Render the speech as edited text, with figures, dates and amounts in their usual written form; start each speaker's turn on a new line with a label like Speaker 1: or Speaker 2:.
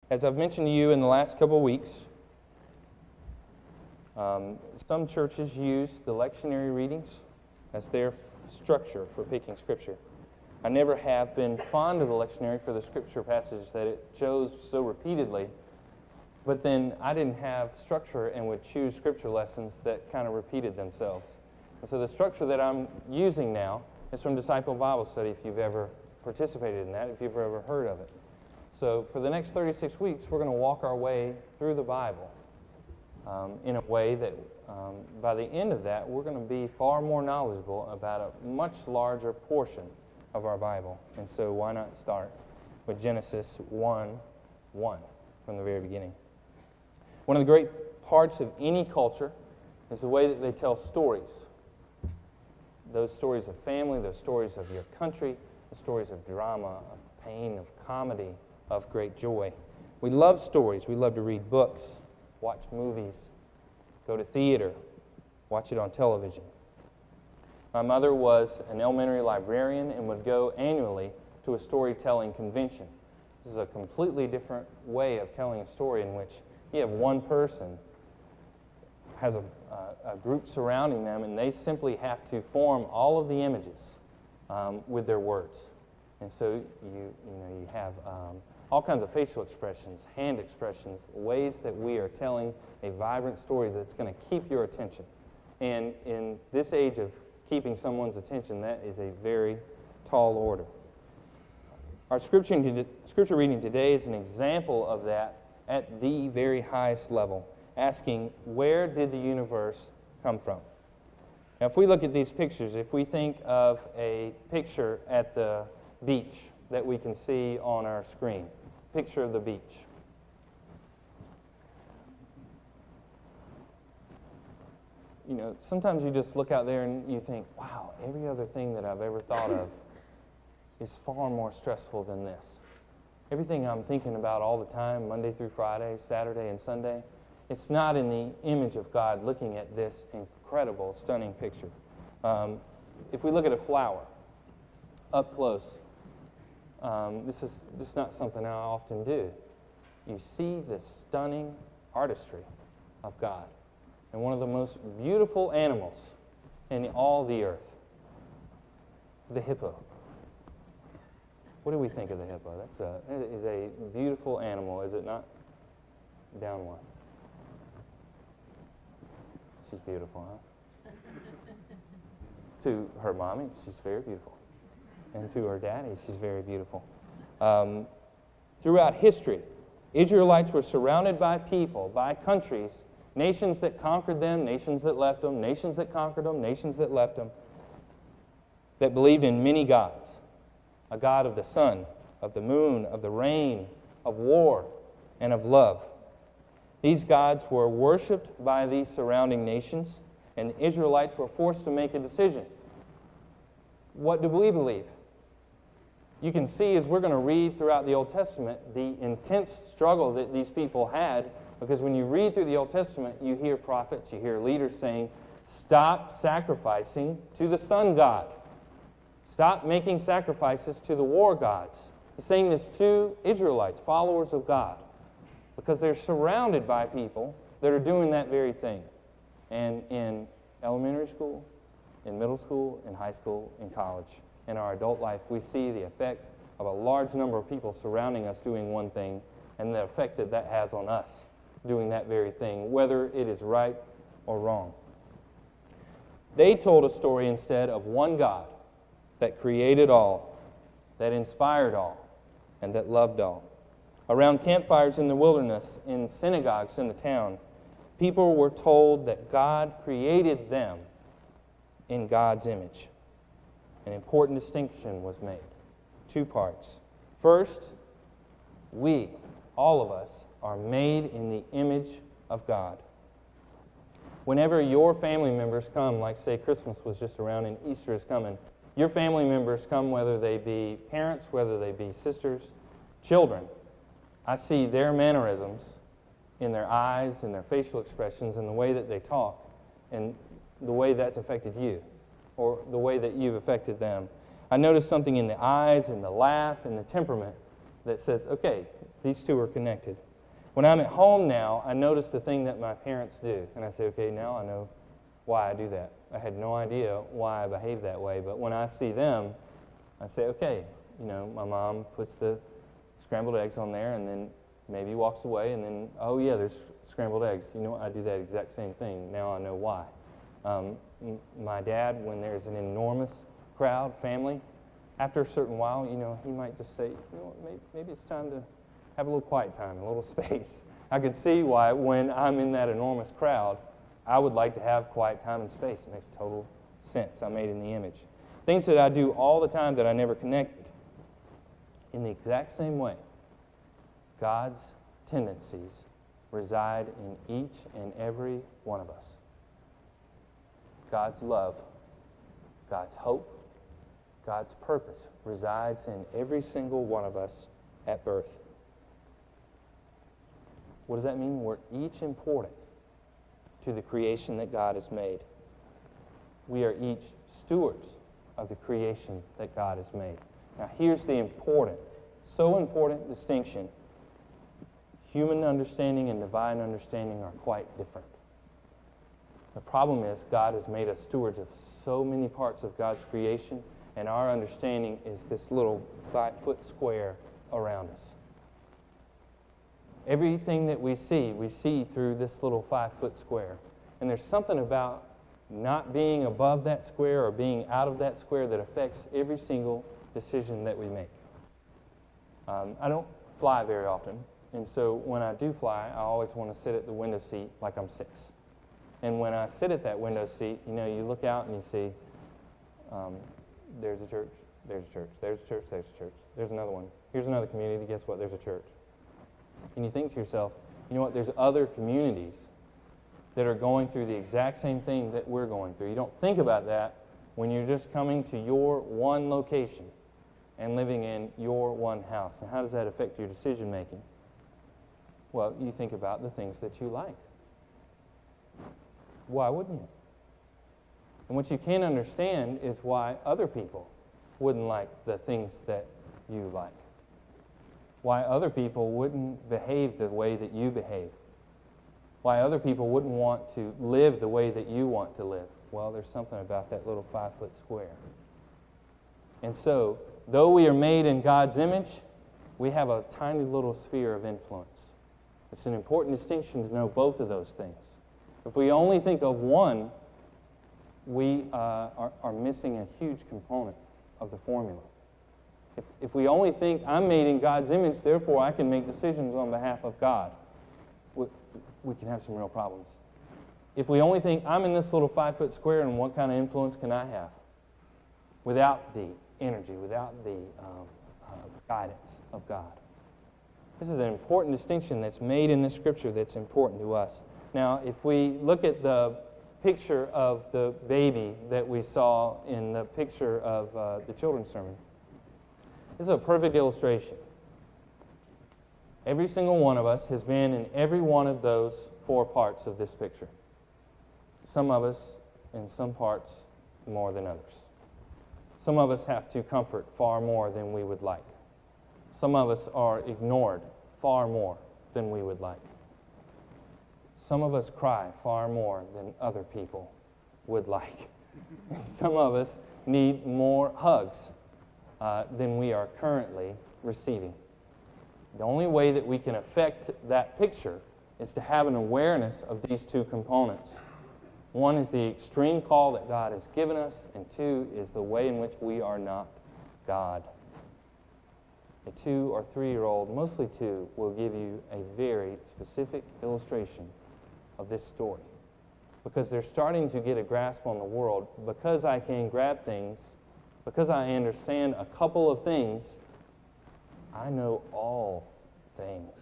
Speaker 1: As I've mentioned to you in the last couple of weeks, some churches use the lectionary readings as their structure for picking Scripture. I never have been fond of the lectionary for the Scripture passage that it chose so repeatedly, but then I didn't have structure and would choose Scripture lessons that kind of repeated themselves. And so the structure that I'm using now is from Disciple Bible Study, if you've ever participated in that, if you've ever heard of it. So for the next 36 weeks, we're going to walk our way through the Bible in a way that by the end of that, we're going to be far more knowledgeable about a much larger portion of our Bible. And so why not start with Genesis 1:1 from the very beginning. One of the great parts of any culture is the way that they tell stories. Those stories of family, those stories of your country, the stories of drama, of pain, of comedy, of great joy. We love stories. We love to read books, watch movies, go to theater, watch it on television. My mother was an elementary librarian and would go annually to a storytelling convention. This is a completely different way of telling a story in which you have one person, has a group surrounding them, and they simply have to form all of the images with their words. And so you have all kinds of facial expressions, hand expressions, ways that we are telling a vibrant story that's going to keep your attention. And in this age of keeping someone's attention, that is a very tall order. Our scripture reading today is an example of that at the very highest level, asking, where did the universe come from? Now, if we look at these pictures, if we think of a picture at the beach that we can see on our screen, picture of the beach. You know, sometimes you just look out there and you think, wow, every other thing that I've ever thought of is far more stressful than this. Everything I'm thinking about all the time, Monday through Friday, Saturday and Sunday, it's not in the image of God looking at this incredible, stunning picture. If we look at a flower up close, this is just not something I often do. You see the stunning artistry of God and one of the most beautiful animals in all the earth, the hippo. What do we think of the hippo? That is a beautiful animal, is it not? Down one. She's beautiful, huh? To her mommy, she's very beautiful. And to her daddy, she's very beautiful. Throughout history, Israelites were surrounded by people, by countries, nations that conquered them, nations that left them, nations that conquered them, nations that left them, that believed in many gods. A God of the sun, of the moon, of the rain, of war, and of love. These gods were worshipped by these surrounding nations, and the Israelites were forced to make a decision. What do we believe? You can see as we're going to read throughout the Old Testament the intense struggle that these people had, because when you read through the Old Testament, you hear prophets, you hear leaders saying, stop sacrificing to the sun god. Stop making sacrifices to the war gods. He's saying this to Israelites, followers of God, because they're surrounded by people that are doing that very thing. And in elementary school, in middle school, in high school, in college, in our adult life, we see the effect of a large number of people surrounding us doing one thing and the effect that that has on us doing that very thing, whether it is right or wrong. They told a story instead of one God that created all, that inspired all, and that loved all. Around campfires in the wilderness, in synagogues in the town, people were told that God created them in God's image. An important distinction was made. 2 parts. First, we, all of us, are made in the image of God. Whenever your family members come, like say Christmas was just around and Easter is coming, your family members come, whether they be parents, whether they be sisters, children. I see their mannerisms in their eyes, in their facial expressions, in the way that they talk, and the way that's affected you, or the way that you've affected them. I notice something in the eyes, in the laugh, in the temperament that says, okay, These two are connected. When I'm at home now, I notice the thing that my parents do. And I say, okay, now I know why I do that. I had no idea why I behave that way. But when I see them, I say, okay, my mom puts the scrambled eggs on there and then maybe walks away and then, oh yeah, there's scrambled eggs. I do that exact same thing. Now I know why. My dad, when there's an enormous crowd, family, after a certain while, he might just say, maybe it's time to have a little quiet time, a little space. I could see why when I'm in that enormous crowd, I would like to have quiet time and space. It makes total sense. I'm made in the image. Things that I do all the time that I never connected. In the exact same way, God's tendencies reside in each and every one of us. God's love, God's hope, God's purpose resides in every single one of us at birth. What does that mean? We're each important to the creation that God has made. We are each stewards of the creation that God has made. Now here's the so important distinction. Human understanding and divine understanding are quite different. The problem is God has made us stewards of so many parts of God's creation, and our understanding is this little 5-foot square around us. Everything that we see through this little 5-foot square. And there's something about not being above that square or being out of that square that affects every single decision that we make. I don't fly very often, and so when I do fly, I always want to sit at the window seat like I'm 6. And when I sit at that window seat, you look out and you see there's a church, there's a church, there's a church, there's a church, there's another one. Here's another community, guess what? There's a church. And you think to yourself, there's other communities that are going through the exact same thing that we're going through. You don't think about that when you're just coming to your one location and living in your one house. And how does that affect your decision making? Well, you think about the things that you like. Why wouldn't you? And what you can't understand is why other people wouldn't like the things that you like. Why other people wouldn't behave the way that you behave. Why other people wouldn't want to live the way that you want to live. Well, there's something about that little 5-foot square. And so, though we are made in God's image, we have a tiny little sphere of influence. It's an important distinction to know both of those things. If we only think of one, we are missing a huge component of the formula. If we only think I'm made in God's image, therefore I can make decisions on behalf of God, we can have some real problems. If we only think I'm in this little 5-foot square and what kind of influence can I have without the energy, without the guidance of God. This is an important distinction that's made in the Scripture that's important to us. Now, if we look at the picture of the baby that we saw in the picture of the children's sermon, this is a perfect illustration. Every single one of us has been in every one of those 4 parts of this picture. Some of us in some parts more than others. Some of us have to comfort far more than we would like. Some of us are ignored far more than we would like. Some of us cry far more than other people would like. And some of us need more hugs than we are currently receiving. The only way that we can affect that picture is to have an awareness of these 2 components. One is the extreme call that God has given us, and 2 is the way in which we are not God. A 2 or 3-year-old, mostly 2, will give you a very specific illustration of this story. Because they're starting to get a grasp on the world. Because I can grab things, because I understand a couple of things, I know all things.